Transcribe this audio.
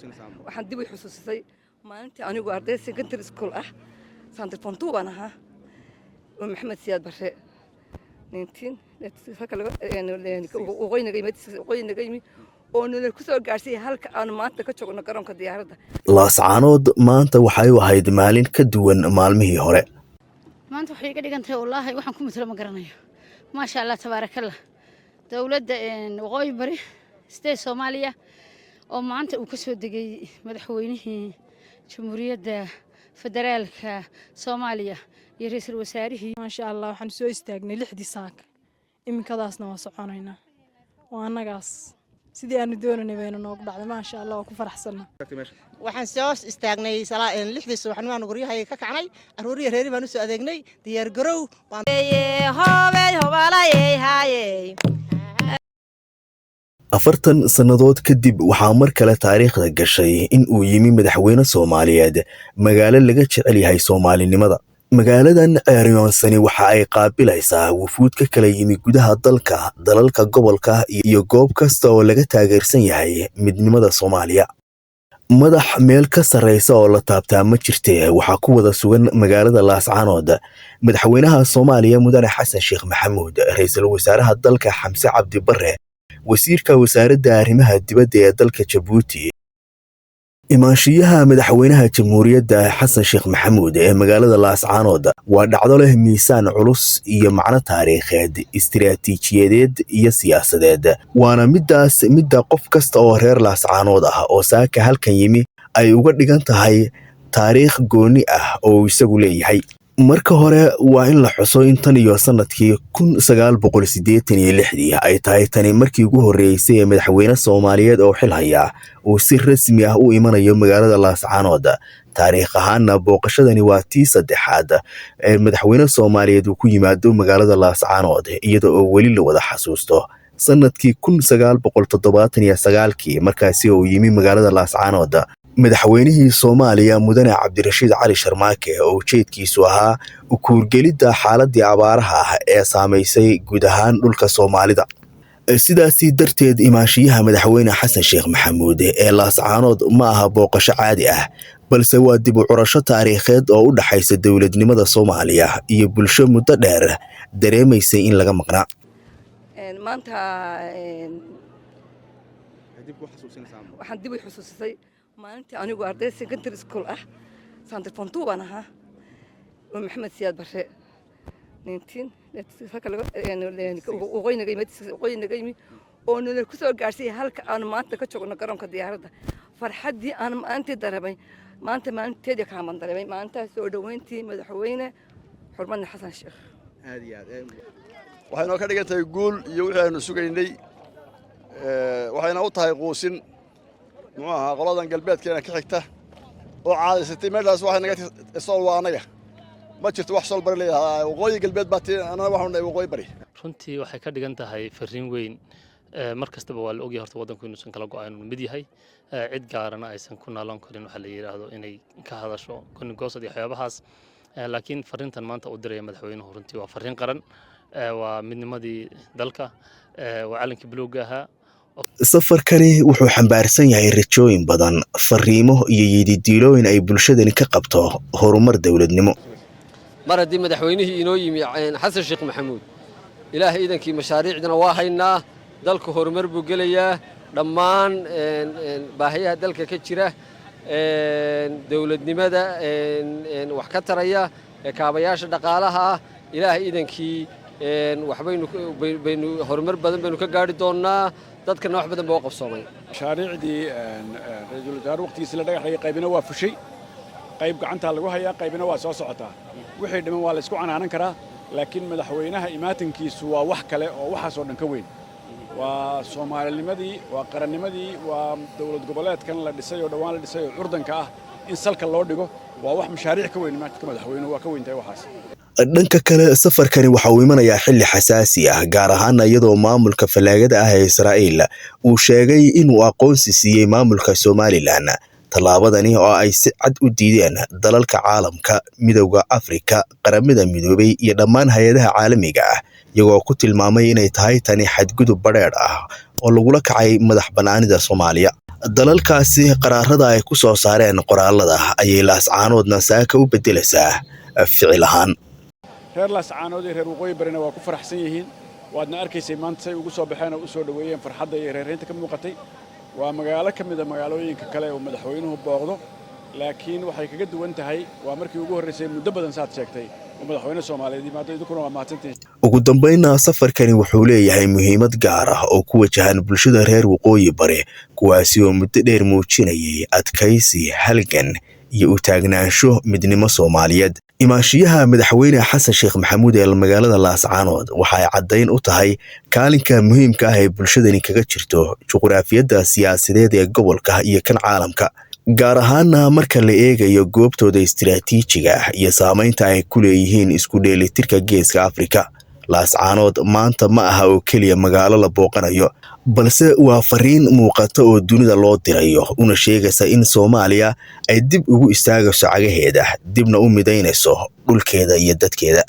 waxaan dib u xusuusisay maalintii anigu arday secondary school ah Sandra Fontu baan ahaa oo Maxamed Siyaad Barre 19 oo nala ku soo gaarsiy halka aan maanta ka joogno garoonka diyaaradda Laascaanood maanta waxay u ahayd maalin ka duwan maalmihii hore maanta waxay ka dhigan tahay wallahi waxaan ku matalo ma garanayo ma sha Allah tabarakallah dawladda waqooyi bari state Soomaaliya oo maanta uu ka soo degay madaxweynihii jamhuuriyadda federaalka Soomaaliya iyo ra'iisul wasaarihii ma sha Allah waxaan soo istaagnay 6 saak iminkadaasna waa soconaynaa waa annagaas sidii aanu doonanay bayna noogu dhacday ma sha Allah ku faraxsanaa waxaan soo istaagnay 6 subaxnimo aan guryahay ka kacnay arooriye reeri baan u soo adeegnay diyaar garow afartan sannadood kadib waxaa mar kale taariikhda gashay in uu yimi madaxweyne Soomaaliyeed magaalo laga jecel yahay Soomaalinimada magaaladan Arionsani waxa ay qaabilaysaa wufuud ka kala yimi gudaha dalka dalalka gobolka iyo goob kasta oo laga taageersan yahay midnimada Soomaaliya madax meel ka sareysa oo la taabtaa ma jirtee waxaa ku wada sugan magaalada Laascaanood madaxweynaha Soomaaliya Mudane Xasan Sheekh Maxamuud ra'iisul wasaaraha dalka Xamse Cabdi Barre wasiirka wasaaradda arrimaha dibadda ee dalka Djibouti imaanshiyaha madaxweynaha jamhuuriyadda Xasan Sheekh Maxamuud ee magaalada Laascaanood waa dhacdo leh miisaan culus iyo macno taariikheed istiraatiijiyadeed iyo siyaasadeed waana midda qof kasta oo reer Laascaanood ah oo saaka halkan yimi ay uga dhigan tahay taariikh gooni ah oo isagu leeyahay marka hore waa in la xuso in tan iyo sanadkii 1986 ay tahay tani markii ugu horeysay ee madaxweyne Soomaaliyeed oo xil haya uu si rasmi ah u imanayo magaalada Laascaanood taariikh ahaanna booqashadani waa tii saddexaad ee madaxweyne Soomaaliyeed uu ku yimaado magaalada Laascaanood iyadoo oo weli la wada xasuusto sanadkii 1979 markaasi uu yimi magaalada Laascaanood madaxweynihii Soomaaliya Mudane Cabdirashiid Cali Sharmaake oo ujeedkiisu ahaa u kuurgelidda xaaladii abaaraha ee saameysay guud ahaan dhulka Soomaalida sidaasi darteed imaanshiyaha madaxweyne Xasan Sheekh Maxamuud ee Laascaanood ma aha booqasho caadi ah balse waa dib u curasho taariikheed oo u dhaxaysa dawladnimada Soomaaliya iyo bulsho muddo dheer dareemaysay in laga maqnaa maanta waxaan dib u xusuusisay maalintii anigu arday secondary school ah Sandra Fontu baan ahaa oo Maxamed Siyaad Barre 19 oo nala ku soo gaarsiy halka aan maanta ka joogno garoonka diyaaradda farxadii aan maanta dareemay maanta maalinteedii ka dareemay maalintaas oo dhaweyntii madaxweyne xurmadna Xasan Sheekh waxayna ka dhigan tahay guul iyo wixii aanu sugaynay waxayna u tahay quusin muxuu qoladan galbeedkeena ka xigta oo caadaysatay meelaas waxa naga soo waanaga ma jirto wax soo bari leeyahay waqooyi galbeed baati anana waxaan dhahay waqooyi bari runtii waxay ka dhigan tahay fariin weyn mar kastaba waa la ogyahay horta wadanku inuusan kala go'aan mid yahay cid gaarana aysan ku naalan karin waxa la yiraahdo inay ka hadasho kun goosad iyo waxyaabahaas laakiin fariintan maanta u diray madaxweynuhu runtii waa fariin qaran waa midnimadii dalka waa calankii buluuga ahaa safarkani wuxuu xambaarsan yahay rajooyin badan fariimo iyo yididiilooyin ay bulshadani ka qabto horumar dawladnimo mar haddii madaxweynihii inoo yimi Xasan Sheekh Maxamuud ilaahay idankii mashaariicdana waa haynaa dalka horumar buu gelayaa dhammaan baahiyaha dalka ka jira dawladnimada wax ka taraya kaabayaasha dhaqaalaha ilaahay idankii waxbaynu horumar badan baynu ka gaari doonaa dadkana wax badan baa qabsoomay mashaariicdii ra'iisul wasaare waqtigiisa la dhagaxay qaybina waa fushay qayb gacanta lagu hayaa qaybina waa soo socotaa wixii dhiman waa la isku canaanan karaa laakiin madaxweynaha imaatankiisu waa wax kale oo waxaas oo dhan ka weyn waa Soomaalinimadii waa qarannimadii waa dawlad goboleedkan la dhisay oo dhawaan la dhisay oo urdanka ah in salka loo dhigo waa wax mashaariic ka weyn madaxweynuhu waa ka weyn tahay waxaas dhanka kale safarkani waxa uu imanayaa xilli xasaasi ah gaar ahaan iyadoo maamulka falaagada ah ee Israa'iil uu sheegay inuu aqoonsi siiyay maamulka Somaliland tallaabadani oo ay si cad u diideen dalalka caalamka midowga Afrika qaramada midoobay iyo dhammaan hay'adaha caalamiga ah iyagoo ku tilmaamay inay tahay tani xadgudub badheer ah oo lagula kacay madax banaanida Soomaaliya dalalkaasi qaraarada ay ku soo saareen qoraalada ayay laascaanoodna saaka u beddelaysaa ficil ahaan. reer laascaanood iyo reer waqooyi barina waa ku faraxsan yihiin waadna arkaysay maanta say ugu soo baxeen oo u soo dhaweeyeen farxadda iyo reereynta ka muuqatay waa magaalo ka mid ah magaalooyinka kale oo madaxweynuhu booqdo laakiin waxay kaga duwan tahay waa markii ugu horreysay muddo badan saad sheegtay oo madaxweyne Soomaaliyeed yimaado idinkuna waa mahadsantihiin. ugu dambeynna safarkani wuxuu leeyahay muhiimad gaar ah oo ku wajahan bulshada reer waqooyi bari kuwaasi oo muddo dheer muujinayay adkaysi halgan iyo u taagnaansho midnimo Soomaaliyeed. imaanshiyaha madaxweyne xasan sheekh maxamuud ee magaalada laascaanood waxay caddayn u tahay kaalinka muhiimka ah ee bulshadani kaga jirto juqraafiyadda siyaasadeed ee gobolka iyo kan caalamka, gaar ahaana marka la eegayo goobtooda istiraatiijiga ah iyo saamaynta ay ku leeyihiin isku dheelitirka geeska Afrika. laascaanood maanta ma aha oo keliya magaalo la booqanayo, balse waa fariin muuqata oo dunida loo dirayo una sheegaysa in Soomaaliya ay dib ugu istaagayso cagaheeda, dibna u midaynayso dhulkeeda iyo dadkeeda.